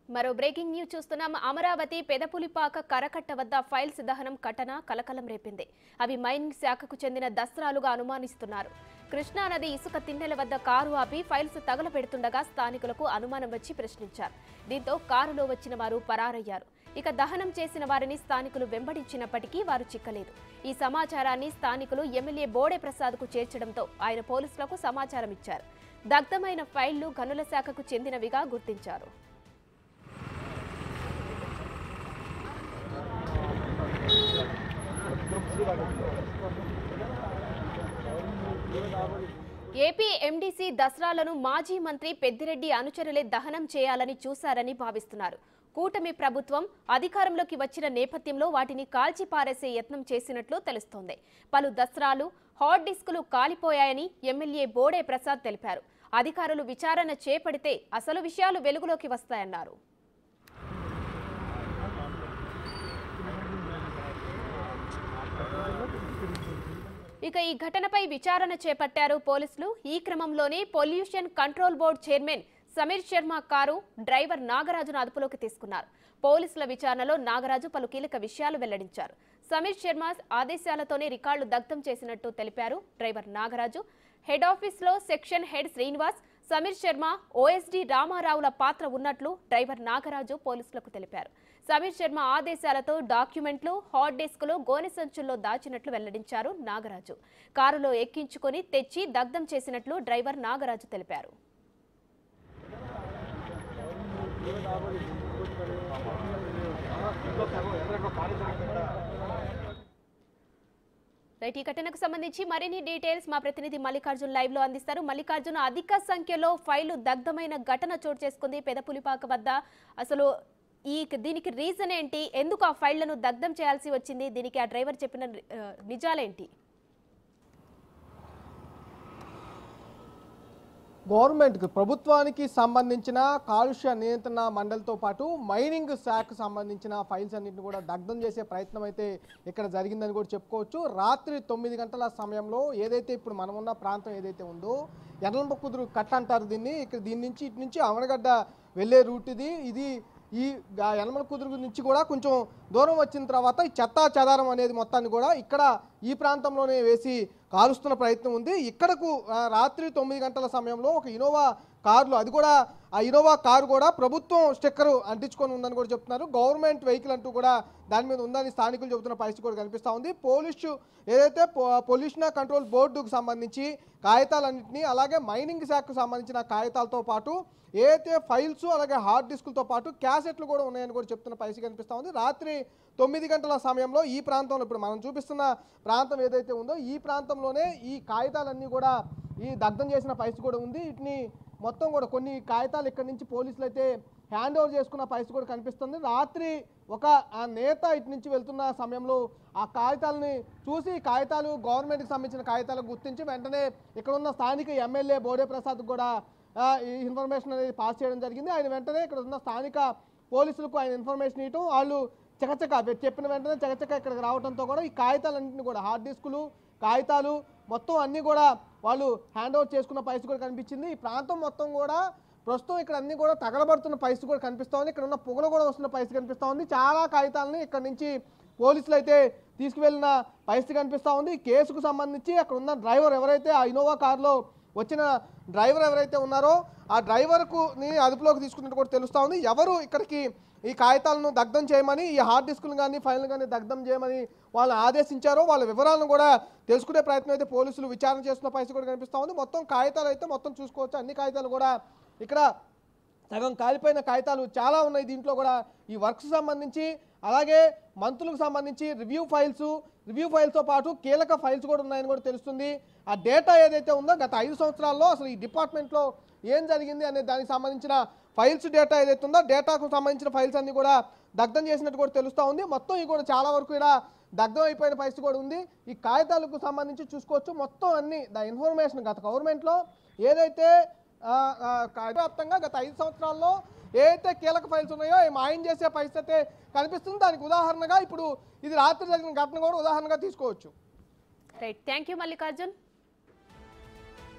మరో breaking news చూస్తున్నాం. అమరావతి పెదపులిపాక కరకట్ట వద్ద ఫైల్స్ దహనం ఘటన కలకలం రేపింది. అవి మైనింగ్ శాఖకు చెందిన దస్త్రాలుగా అనుమానిస్తున్నారు. కృష్ణానది ఇసుక తిన్నెల వద్ద కారు ఆపి ఫైల్స్ తగలబెడుతుండగా స్థానికులకు అనుమానం వచ్చి ప్రశ్నించారు. దీంతో కారులో వచ్చిన వారు పరారయ్యారు. ఇక దహనం చేసిన వారిని స్థానికులు వెంబడించినప్పటికీ వారు చిక్కలేదు. ఈ సమాచారాన్ని స్థానికులు ఎమ్మెల్యే బోడే ప్రసాద్కు చేర్చడంతో ఆయన పోలీసులకు సమాచారం ఇచ్చారు. దగ్ధమైన ఫైళ్లు గనుల శాఖకు చెందినవిగా గుర్తించారు. ఏపీ ఎండీసీ దసరాలను మాజీ మంత్రి పెద్దిరెడ్డి అనుచరులే దహనం చేయాలని చూశారని భావిస్తున్నారు. కూటమి ప్రభుత్వం అధికారంలోకి వచ్చిన నేపథ్యంలో వాటిని కాల్చి పారేసే యత్నం చేసినట్లు తెలుస్తోంది. పలు దసరాలు హాట్ డిస్కులు కాలిపోయాయని ఎమ్మెల్యే బోడే ప్రసాద్ తెలిపారు. అధికారులు విచారణ చేపడితే అసలు విషయాలు వెలుగులోకి వస్తాయన్నారు. ఇక ఈ ఘటనపై విచారణ చేపట్టారు పోలీసులు. ఈ క్రమంలోనే pollution control board chairman Sameer Sharma car driver నాగరాజును అదుపులోకి తీసుకున్నారు. పోలీసుల విచారణలో నాగరాజు పలు కీలక విషయాలు వెల్లడించారు. సమీర్ శర్మ ఆదేశాలతోనే రికార్డులు దగ్ధం చేసినట్టు తెలిపారు డ్రైవర్ నాగరాజు. హెడ్ ఆఫీస్లో section head Srinivas, Sameer Sharma, OSD రామారావుల పాత్ర ఉన్నట్లు డ్రైవర్ నాగరాజు పోలీసులకు తెలిపారు. సమీర్ శర్మ ఆదేశాలతో డాక్యుమెంట్లు హాట్ డిస్కులు గోనె సంచుల్లో దాచినట్లు వెల్లడించారు నాగరాజు. కారులో ఎక్కించుకొని తెచ్చి దగ్ధం చేసినట్లు డ్రైవర్ నాగరాజు తెలిపారు. రైట్, ఈ ఘటనకు సంబంధించి మరిన్ని డీటెయిల్స్ మా ప్రతినిధి మల్లికార్జున్ లైవ్ లో అందిస్తారు. మల్లికార్జున్, అధిక సంఖ్యలో ఫైళ్లు దగ్ధమైన ఘటన చోటు చేసుకుంది పెదపులిపాక వద్ద. అసలు దీనికి రీజన్ ఏంటి? ఎందుకు ఆ ఫైళ్లను దగ్ధం చేయాల్సి వచ్చింది? దీనికి ఆ డ్రైవర్ చెప్పిన నిజాలేంటి? గవర్నమెంట్కి ప్రభుత్వానికి సంబంధించిన కాలుష్య నియంత్రణ మండలితో పాటు మైనింగ్ శాఖకు సంబంధించిన ఫైల్స్ అన్నింటిని కూడా దగ్ధం చేసే ప్రయత్నం అయితే ఇక్కడ జరిగిందని కూడా చెప్పుకోవచ్చు. రాత్రి 9 గంటల సమయంలో ఏదైతే ఇప్పుడు మనం ఉన్న ప్రాంతం ఏదైతే ఉందో ఎర్రలకుదురు కట్ట అంటారు దీన్ని. ఇక్కడ దీని నుంచి ఇటు నుంచి అవనగడ్డ వెళ్ళే రూట్ ఇది ఈ యనమల కుదురు నుంచి కూడా కొంచెం దూరం వచ్చిన తర్వాత ఈ చెత్తా చెదారం అనేది మొత్తాన్ని కూడా ఇక్కడ ఈ ప్రాంతంలోనే వేసి కాలుస్తున్న ప్రయత్నం ఉంది. ఇక్కడకు రాత్రి 9 గంటల సమయంలో ఒక ఇనోవా కార్లు, అది కూడా ఆ ఇనోవా కారు కూడా ప్రభుత్వం స్టిక్కరు అంటించుకొని ఉందని కూడా చెప్తున్నారు. గవర్నమెంట్ వెహికల్ అంటూ కూడా దాని మీద ఉందని స్థానికులు చెబుతున్న పరిస్థితి కూడా కనిపిస్తూ ఉంది. ఏదైతే పొల్యూషన్ కంట్రోల్ బోర్డుకు సంబంధించి కాగితాలన్నింటినీ, అలాగే మైనింగ్ శాఖకు సంబంధించిన కాగితాలతో పాటు ఏదైతే ఫైల్స్ అలాగే హార్డ్ డిస్కులతో పాటు క్యాసెట్లు కూడా ఉన్నాయని కూడా చెప్తున్న పరిస్థితి కనిపిస్తూ ఉంది. రాత్రి 9 గంటల సమయంలో ఈ ప్రాంతంలో ఇప్పుడు మనం చూపిస్తున్న ప్రాంతం ఏదైతే ఉందో ఈ ప్రాంతంలోనే ఈ కాగితాలన్నీ కూడా ఈ దగ్ధం చేసిన పరిస్థితి కూడా ఉంది. వీటిని మొత్తం కూడా కొన్ని కాగితాలు ఇక్కడి నుంచి పోలీసులు అయితే హ్యాండ్ ఓవర్ చేసుకున్న పరిస్థితి కూడా కనిపిస్తుంది. రాత్రి ఒక నేత ఇటు నుంచి వెళ్తున్న సమయంలో ఆ కాగితాలని చూసి కాగితాలు గవర్నమెంట్కి సంబంధించిన కాగితాలకు గుర్తించి వెంటనే ఇక్కడ ఉన్న స్థానిక ఎమ్మెల్యే బోడే ప్రసాద్ కూడా ఈ ఇన్ఫర్మేషన్ అనేది పాస్ చేయడం జరిగింది. ఆయన వెంటనే ఇక్కడ ఉన్న స్థానిక పోలీసులకు ఆయన ఇన్ఫర్మేషన్ ఇవ్వటం, వాళ్ళు చకచక చెప్పిన వెంటనే చకచక ఇక్కడికి రావడంతో కూడా ఈ కాగితాలన్నింటినీ కూడా హార్డ్ డిస్కులు కాగితాలు మొత్తం అన్నీ కూడా వాళ్ళు హ్యాండ్ ఓవర్ చేసుకున్న పరిస్థితి కూడా కనిపించింది. ఈ ప్రాంతం మొత్తం కూడా ప్రస్తుతం ఇక్కడ అన్ని కూడా తగలబడుతున్న పరిస్థితి కూడా కనిపిస్తూ ఉంది. ఇక్కడ ఉన్న పొగలు కూడా వస్తున్న పరిస్థితి కనిపిస్తూ ఉంది. చాలా కాగితాలని ఇక్కడ నుంచి పోలీసులు అయితే తీసుకువెళ్ళిన పరిస్థితి కనిపిస్తూ ఉంది. ఈ కేసుకు సంబంధించి అక్కడ ఉన్న డ్రైవర్ ఎవరైతే ఆ ఇనోవా కారులో వచ్చిన డ్రైవర్ ఎవరైతే ఉన్నారో ఆ డ్రైవర్కు అదుపులోకి తీసుకున్నట్టు కూడా తెలుస్తూ ఉంది. ఎవరు ఇక్కడికి ఈ కాగితాలను దగ్ధం చేయమని, ఈ హార్డ్ డిస్కులు కానీ ఫైల్ను కానీ దగ్ధం చేయమని వాళ్ళు ఆదేశించారో వాళ్ళ వివరాలను కూడా తెలుసుకునే ప్రయత్నం అయితే పోలీసులు విచారణ చేస్తున్న పరిస్థితి కూడా కనిపిస్తూ ఉంది. మొత్తం కాగితాలు అయితే మొత్తం చూసుకోవచ్చు. అన్ని కాగితాలు కూడా ఇక్కడ సగం కాలిపోయిన కాగితాలు చాలా ఉన్నాయి. దీంట్లో కూడా ఈ వర్క్స్ సంబంధించి అలాగే మంత్రులకు సంబంధించి రివ్యూ ఫైల్స్తో పాటు కీలక ఫైల్స్ కూడా ఉన్నాయని కూడా తెలుస్తుంది. ఆ డేటా ఏదైతే ఉందో గత 5 సంవత్సరాల్లో అసలు ఈ డిపార్ట్మెంట్లో ఏం జరిగింది అనే దానికి సంబంధించిన ఫైల్స్ డేటా ఏదైతే ఉందో డేటాకు సంబంధించిన ఫైల్స్ అన్ని కూడా దగ్ధం చేసినట్టు కూడా తెలుస్తూ ఉంది. మొత్తం ఇవి కూడా చాలా వరకు ఇక్కడ దగ్ధం అయిపోయిన పరిస్థితి కూడా ఉంది. ఈ కాగితాలకు సంబంధించి చూసుకోవచ్చు. మొత్తం అన్ని ఇన్ఫర్మేషన్ గత గవర్నమెంట్లో ఏదైతే వ్యాప్తంగా గత 5 సంవత్సరాల్లో ఏదైతే కీలక ఫైల్స్ ఉన్నాయో అవి మాయం చేసే పరిస్థితి కనిపిస్తుంది. దానికి ఉదాహరణగా ఇప్పుడు ఇది రాత్రి జరిగిన ఘటన కూడా ఉదాహరణగా తీసుకోవచ్చు. Right, thank you Mallikarjun.